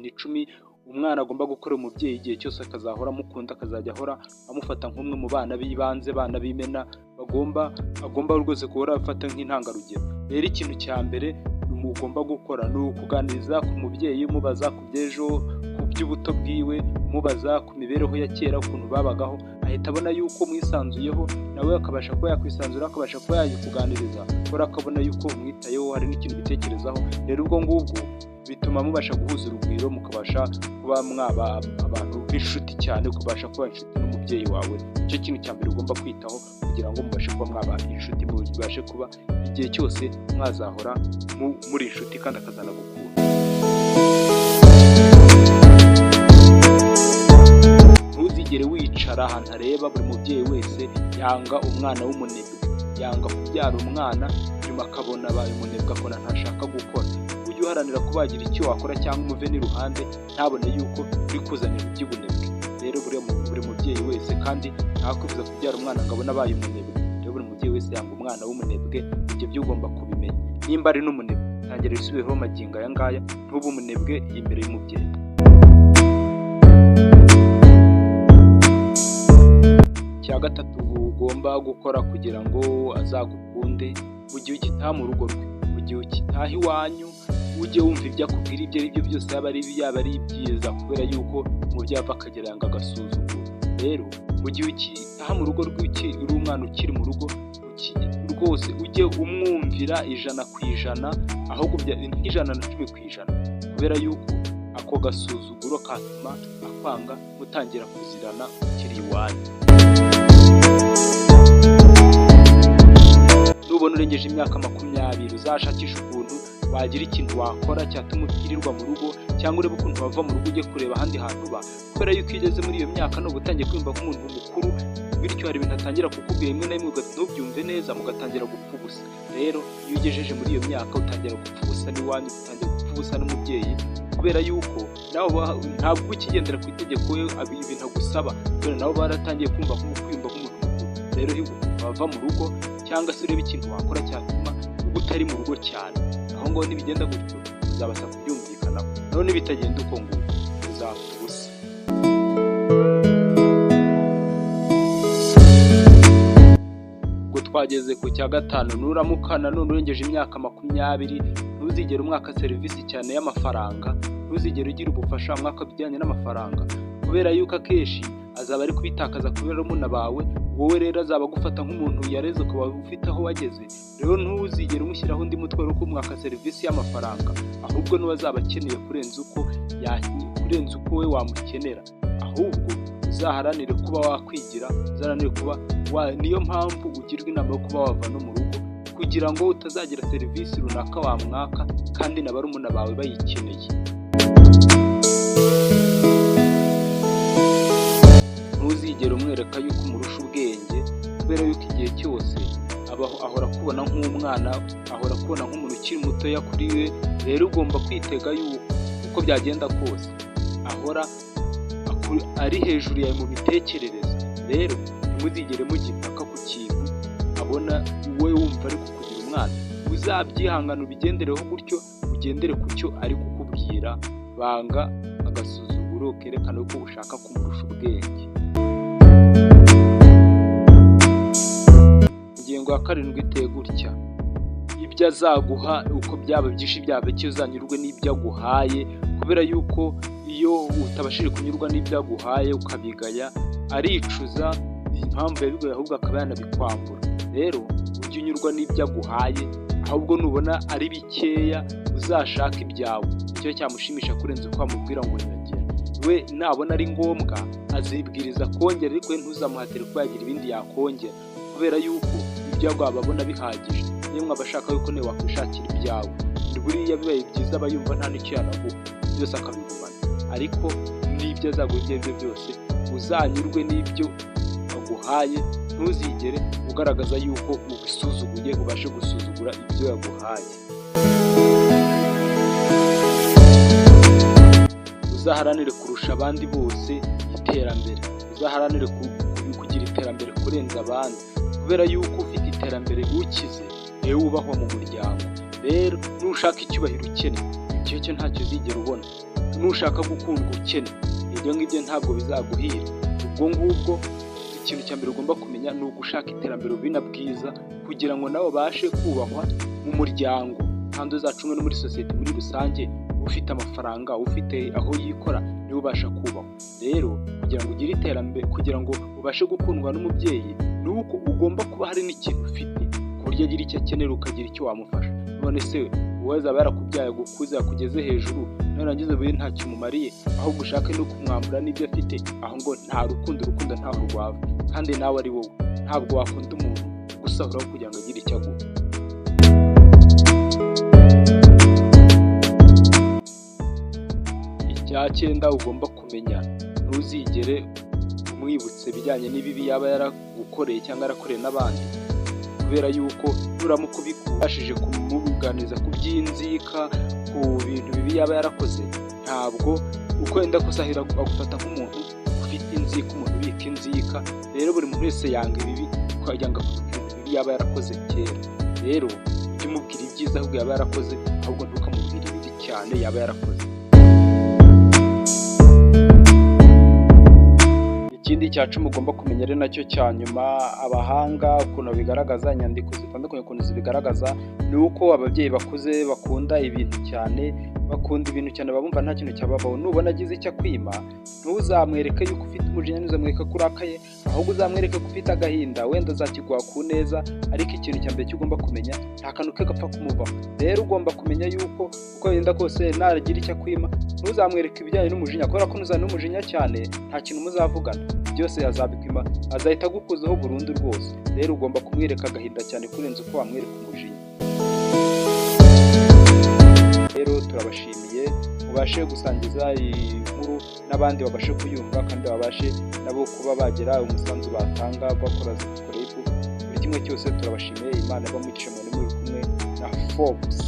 ibintu 10 umwana agomba gukora umubyeyi igihe cyose akazahora amukunda, akazajya ahora amufata nk'umwe mu bana b'ibanze, bana b'imena agomba rwose guhora afata nk'intangarugero. Rero ikintu cya mbere mugomba gukora ni ukuganiriza ku mubyeyi, mubaza ku by'ejo, ku by'ubuto bwiwe, mubaza ku mibereho ya kera ukuntu babagaho, ahita abona yuko mwisanzuyeho, nawe akabasha kuba yakwisanzura, akabasha kuba yakuganiriza, kubera akabona yuko umwitayeho, hari n'ikintu bitekerezaho. Rero ubwo ngubwo bituma mubasha guhuza urugwiro, mukabasha kuba mwaba abantu b'inshuti cyane, ukabasha kuba inshuti n'umubyeyi wawe. Icyo kintu cya mbere ugomba kwitaho kugira ngo mubashe kuba mwaba inshuti, mubashe kuba igihe cyose mwazahora muri inshuti kandi akazanagukunda. Ntuzigere wicara ahantu areba. Buri mubyeyi wese yanga umwana w'umunebwe, yanga kubyara umwana nyuma akabona abaye umunebwe, akabona ntashaka gukora. Ujye uharanira kubagira icyo wakora cyangwa umuve n'iruhande ntabone yuko uri kuzanira iby'ubunebwe. Rero buri mubyeyi wese kandi ntakwifuza kubyara umwana ngo abone abaye umunebwe. Rero buri mubyeyi wese yanga umwana w'umunebwe. Ibyo byo ugomba kubimenya. Nimba ari n'umunebwe, tangira wisubireho magingo aya ngaya, ntube umunebwe imbere y'umubyeyi. Icya gatatu ugomba gukora kugira ngo azagukunde, mu gihe ugitaha mu rugo rwe, mu gihe ukitaha iwanyu, ujye wumva ibyo akubwira ibyo ari byo byose, yaba ari ibyiza, kubera yuko umubyeyi ava akagera yanga agasuzuguro. Rero mu gihe ukitaha mu rugo rwe, uri umwana ukiri mu rugo, rwose ujye umwumvira 100%, ahubwo n'110%, kubera yuko ako gasuzuguro katuma akwanga, mutangira kuzirana ukiri iwanyu. Nubona urengeje imyaka 20, uzashakisha ukuntu wagira ikintu wakora cyatuma utirirwa mu rugo, cyangwa urebe ukuntu wava mu rugo ujye kureba ahandi hantu uba, kubera yuko iyo ugeze muri iyo myaka n'ubu utangiye kwiyumva nk'umuntu mukuru, bityo hari ibintu atangira kukubwira rimwe na rimwe ntubyumve neza, mugatangira gupfa ubusa. Rero iyo ugejeje muri iyo myaka utangira gupfa ubusa n'iwanyu, utangira gupfa ubusa n'umubyeyi, kubera yuko ntabwo ukigendera ku itegeko ibintu agusaba, kubera nabo baratangiye kwiyumva nk'umuntu mukuru. Rero wava mu rugo cyangwa se urebe ikintu wakora cyatuma utari mu rugo cyane. Aho ngaho nibigenda gutyo uzabasha kubyumvikanaho, naho nibitagenda uko nguko uzapfa ubusa. Ubwo twageze ku cya gatanu. Nuramukana none urengeje imyaka 20, ntuzigere umwaka serivisi cyane y'amafaranga, ntuzigere ugira ubufasha mwaka bijyanye n'amafaranga, kubera yuko akenshi azaba ari kubitakaza kubera umuna bawe. Wowe rero azaba agufata nk'umuntu yareze, ukaba ufite aho wageze. Rero ntuzigere umushyiraho undi mutwe wo kumwaka serivisi y'amafaranga, ahubwo niwe azaba akeneye kurenza uko we wamukenera. Ahubwo uzaharanire kuba wakwigira, uzaharanire kuba niyo mpamvu ugirwa inama yo kuba wava no mu rugo, kugira ngo utazagira serivisi runaka wamwaka kandi na barumuna bawe bayikeneye. Ntuzigere umwereka yuko umurusha ubwenge, kubera yuko igihe cyose ahora kubona nk'umwana, ahora kubona nk'umuntu ukiri mutoya kuri we. Rero ugomba kwitega yuko uko byagenda kose ahora ari hejuru yawe mu mitekerereze. Rero ntimuzigere mujya impaka ku kintu abona wowe wumva ari kukugira umwana. Uzabyihangana ubigendereho gutyo, ugendere ku cyo ari kukubwira. Banga agasuzuguro kerekana ko ushaka kumurusha ubwenge. Ingingo ya 7 iteye gutya: ibyo azaguha uko byaba byinshi byaba bike, uzanyurwe n'ibyo aguhaye, kubera yuko iyo utabashije kunyurwa n'ibyo aguhaye ukabigaya, aricuza impamvu yabigoye, ahubwo akaba yanabikwambura. Rero ujye unyurwa n'ibyo aguhaye, ahubwo nubona ari bikeya uzashaka ibyawe. Icyo cyamushimisha kurenza uko wamubwira ngo nyongera. We nabona ari ngombwa azibwiriza kongera, ariko we ntuzamuhatire ko yagira ibindi yakongera, kubera yuko ibyo ababona bihagije. Niyo mwabashaka yuko nawe wakwishakira ibyawe, buriya bibaye byiza aba yumva nta n'icyo yanaguha, byose akabigumana. Ariko n'ibyo azaguha ibyo aribyo byose uzanyurwe n'ibyo aguhaye, ntuzigere ugaragaza yuko ubisuzuguye, ubashe gusuzugura ibyo yaguhaye. Uzaharanire kurusha abandi bose iterambere, uzaharanire kugira iterambere kurenza abandi, kubera yuko ufite iterambere ukize niwe wubahwa mu muryango. Rero nushaka icyubahiro ukeneye, icyo ntacyo uzigera ubona. Nushaka gukundwa ukene, ibyo ngibyo ntabwo bizaguhira. Ubwo ngubwo ikintu cya mbere ugomba kumenya ni ugushaka iterambere ubina bwiza, kugira ngo nawe ubashe kubahwa mu muryango kandi uzacunge no muri sosiyete muri rusange. Ufite amafaranga, ufite aho yikora, niwe ubasha kubahwa. Rero kugira ngo ugire iterambere, kugira ngo ubashe gukundwa n'umubyeyi, ni uko ugomba kuba hari n'ikintu ufite ku buryo agira icyo akenera ukagira icyo wamufasha. None se wowe azaba yarakubyaye agukuze akugeze hejuru, narangiza buri ntacyo umumariye, ahubwo ushake no kumwambura n'ibyo afite, aho ngo nta rukundo ntaho rwava. Kandi nawe ari wowe ntabwo wakunda umuntu gusahuraho kugira ngo agire icyo aguha. Icya cyenda ugomba kumenya, ntuzigere umwibutse ibijyanye n'ibibi yaba yaragukoreye cyangwa yarakoreye n'abandi, kubera yuko nuramuka ubashije kumuganiriza ku by'inzika, ku bintu bibi yaba yarakoze, ntabwo uko yenda kusahira agufata nk'umuntu ufite inzika, umuntu ubika inzika. Rero buri muntu wese yanga ibibi, yanga ibintu bibi yaba yarakoze kera. Rero ujye umubwira ibyiza ahubwo yaba yarakoze, ahubwo ntukamubwire ibibi cyane yaba yarakoze. Ikindi cya cumi ugomba kumenya ari nacyo cya nyuma, abahanga ukuntu bigaragaza, inyandiko zitandukanye ukuntu zibigaragaza, ni uko ababyeyi bakuze bakunda ibintu cyane, bakunda ibintu cyane, babumva nta kintu cyababaho. Nubona agize icyo akwima, ntuzamwereke yuko ufite umujinya, ntuzamwereke ko urakaye, ahubwo uzamwereke ko ufite agahinda, wenda azakiguha ku neza. Ariko ikintu cya mbere cyo ugomba kumenya, nta kantu ke gapfa kumuvaho. Rero ugomba kumenya yuko uko yenda kose nagira icyo akwima, ntuzamwereke ibijyanye n'umujinya, kubera ko nuzana n'umujinya cyane nta kintu muzavugana, byose yazabikwima, azahita agukuzaho burundu rwose. Rero ugomba kumwereka agahinda cyane kurenza uko wamwereka umujinya. Rero turabashimiye, mubashe gusangiza iyi nkuru n'abandi babashe kuyumva, kandi babashe nabo kuba bagira umusanzu batanga bakora subscribe. Buri kimwe cyose turabashimiye. Imana ibamugishe, muri kumwe na Forbes.